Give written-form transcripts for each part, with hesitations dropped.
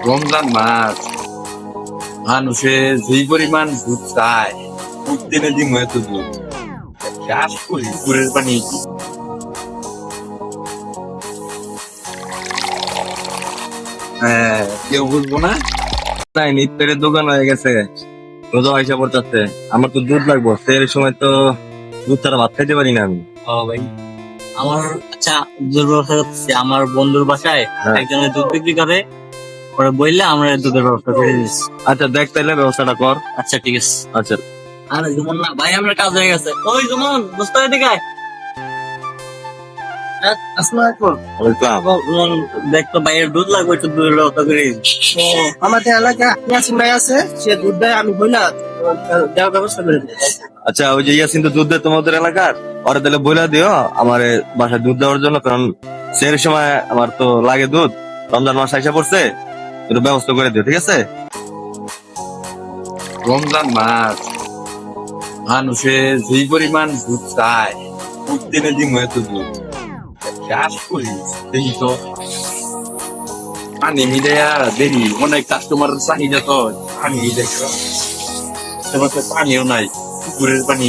রমজান মাস মানুষে যেই পরিমাণ দুধ চায় প্রতিদিনে দিন এত দুধ চাষ করি পুরের পানি হ্যাঁ কেউ বুঝবো না তাই নিত্যের দোকান হয়ে গেছে রোজা পয়সা পড়তে আমার তো দুধ লাগবো সেই সময় তো দুধ ছাড়া ভাত খাইতে পারি না আমি ভাই আমার আচ্ছা দুধের ব্যবস্থা করতেছি আমার বন্ধুর বাসায় হ্যাঁ। একজনের দুধ বিক্রি করে ওরা বললে আমরা দুধের ব্যবস্থা করে দিচ্ছি। আচ্ছা দেখ তাইলে ব্যবস্থাটা কর আচ্ছা ঠিক আছে। আচ্ছা আরে জুমন না ভাই আমরা কাজ হয়ে গেছে ওই জুমন দোস্ত এদিকে আয়। জুমন দেখ তো ভাইয়ের দুধ লাগবে একটু দুধের ব্যবস্থা করে দিচ্ছি। আমাদের এলাকা ইয়াসিন ভাই আছে, সে দুধ দেয়, আমি বইলা দেওয়ার ব্যবস্থা করে দিই। আচ্ছা ওই যে ইয়াসিন তো দুধ দেয় তোমাদের এলাকার ওরা তাহলে বইলা দিও আমার বাসায় দুধ দেওয়ার জন্য কারণ সেই সময় আমার তো লাগে দুধ রমজান মাস আইসা পড়ছে একটু ব্যবস্থা করে দিও ঠিক আছে রমজান মাস মানুষে যেই পরিমাণ দুধ চায় প্রতিদিনে দিন এত দুধ চাষ করি দেখি তো পানি মিলাইয়া দেখি অনেক কাস্টমার চাহিদা তো পানি দেখো এবার তো পানিও নাই পুকুরের পানি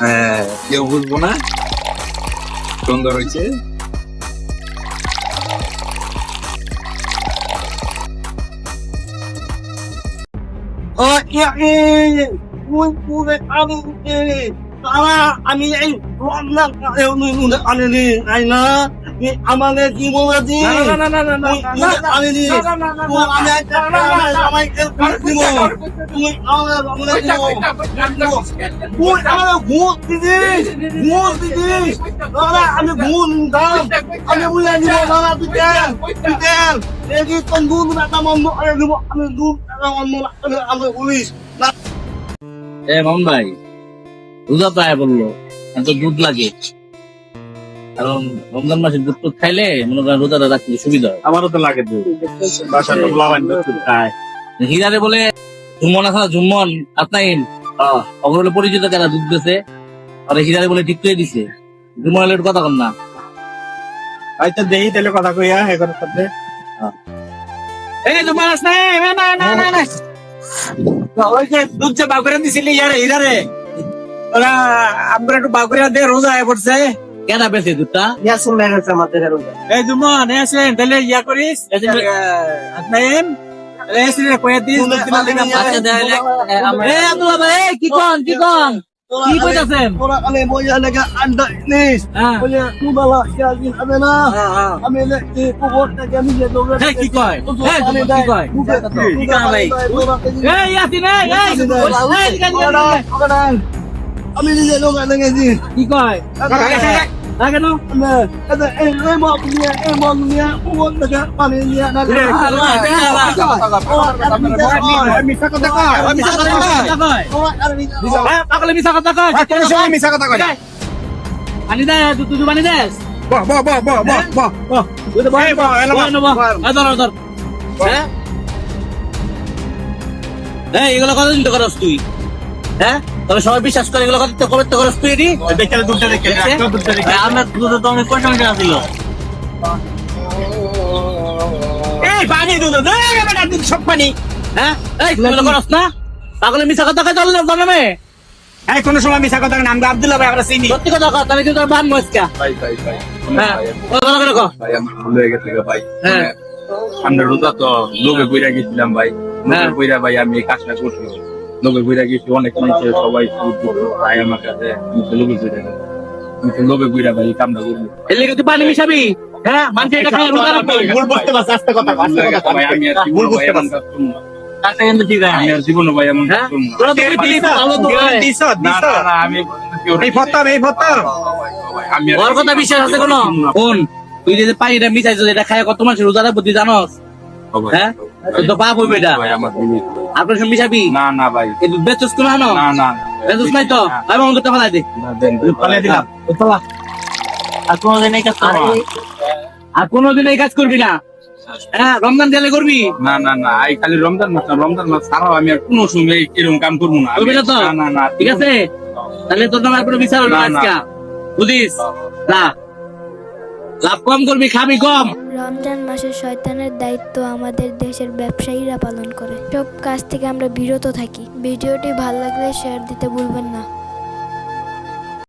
হ্যাঁ কেউ বুঝবো না সুন্দর হয়েছে ও আমি এই রমজান আনেনি আই না আমাদের কি বলেছি আমি গুণ দাম আমি বুঝে নিব দাদা তুই কোন দুধ টাকা মন্দ করে দিব আমি দুধ টাকা মন্দ আমি পুলিশ এ মামুন ভাই রোজা তো আয় বললো এত দুধ লাগে কারণ রমজান মাসে দুধ টুধ খাইলে মনে করেন রোজাটা রাখতে সুবিধা হয়। আমারও তো লাগে দুধ বাসার তো লাগাই দুধ খায় হিরারে বলে জুম্মন আছে না জুম্মন আপনাইন অগরলে পরিচিত যারা দুধ দিছে আর হিরারে বলে ঠিক করে দিছে জুম্মনের কথা কন না হয়তো দেই তাহলে কথা কইয়া এখন সাথে এই জুম্মন আছে না ওই যে দুধ যে বাগুরা দিছিলি ইয়ারে হিরারে ওরা আমরা একটু বাগুরা দিয়ে রোজা আয় পড়ছে কেনা পেয়েছে দুধটা ইয়াসিন ভাই আছে আমাদের রোজা এই জুমন এসেন তাহলে ইয়া করিস আপনাইন এসেন কইয়া দিস আচ্ছা দেখ এ আব্দুল্লাহ ভাই কি কোন কি কইতাছেন ওরা আমি বইয়া লাগা আন্ডা নিস হ্যাঁ বলে মুবালা ইয়াসিন হবে না আমি কি কুবর থেকে আমি যে দৌড়ে এই কি কয় এই জুম্মন কি কয় কি কয় ভাই এই ইয়াসিন এই আমি নিজে লোক লেগেছি কি কয় কেন এই মগ নিয়ে কুবর থেকে পানি নিয়ে না পাগলে মিশা কথা কয় মিশা কথা কয় পানি দে তুই পানি দে এগুলো কথা চিন্তা করস তুই হ্যাঁ তবে সবাই বিশ্বাস করে এগুলো কথা কবে তো করস তুই এটি আপনার দুধে তো অনেক পয়সা টাকা ছিল এই পানি দুধ সব পানি হ্যাঁ এই তুমি এগুলো করস না পাগলে মিশা কথা কয় চল না এই কোন সময় মিশা কথা নাম আব্দুল্লাহ ভাই আমরা চিনি সত্যি কথা কয় তুমি তোর বান মস্কা ভাই হ্যাঁ কথা করে কো ভাই আমার ভুল হয়ে গেছে ভাই হ্যাঁ আমরা রোজা তো লোকে বইরা গেছিলাম ভাই লোকে বইরা ভাই আমি এই কাজটা করছি লোকে বইরা গেছি অনেক মানুষের সবাই ভাই আমার কাছে লোকে বইরা লোকে বইরা ভাই এই কামটা করবো এর লেগে তুই পানি মিশাবি হ্যাঁ মানুষ এটা খায় রোজা রাখবে ভুল বুঝতে পারছ আস্তে কথা ভাই আমি আর কি বলবো ভাই এমন কাজ করবো না। কাজটা কিন্তু ঠিক আছে আমি আর জীবনে ভাই এমন কাজ হ্যাঁ করবো না। তোরা তো দিলি ভালো তো দিছ না, না, না, আমি এই ফতর আমি আর- ওর কথা বিশ্বাস আছে কোনো কোন তুই যে পানিটা মিশাইছ এটা খায় কত মানুষ রোজা রাখবো তুই জানোস হ্যাঁ তোর তো পাপ হইবে এটা ভাই আমার ভুল হয়েছে। আপনার সঙ্গে মিশাবি না না ভাই এই বেচস কোনো আনো না না বেচস নাই তো আমি অঙ্ক টাকা লাই দে ফলে দিলাম আর কোনোদিন এই কাজ করবি না। আর কোনোদিন এই কাজ করবি না হ্যাঁ রমজান গেলে করবি না না না এই খালি রমজান মাস না রমজান মাস ছাড়াও আমি আর কোনো সময় এরকম কাম করবো না করবি না তো না না না ঠিক আছে তাহলে তোর নাম আর কোনো বিচার হলো না না, না। আজকে বুঝিস না লাভ কম করবি, খাবি কম। রমজান মাসে শয়তানের দায়িত্ব আমাদের দেশের ব্যবসায়ীরা পালন করে। সব কাজ থেকে আমরা বিরত থাকি। ভিডিওটি ভালো লাগলে শেয়ার দিতে ভুলবেন না।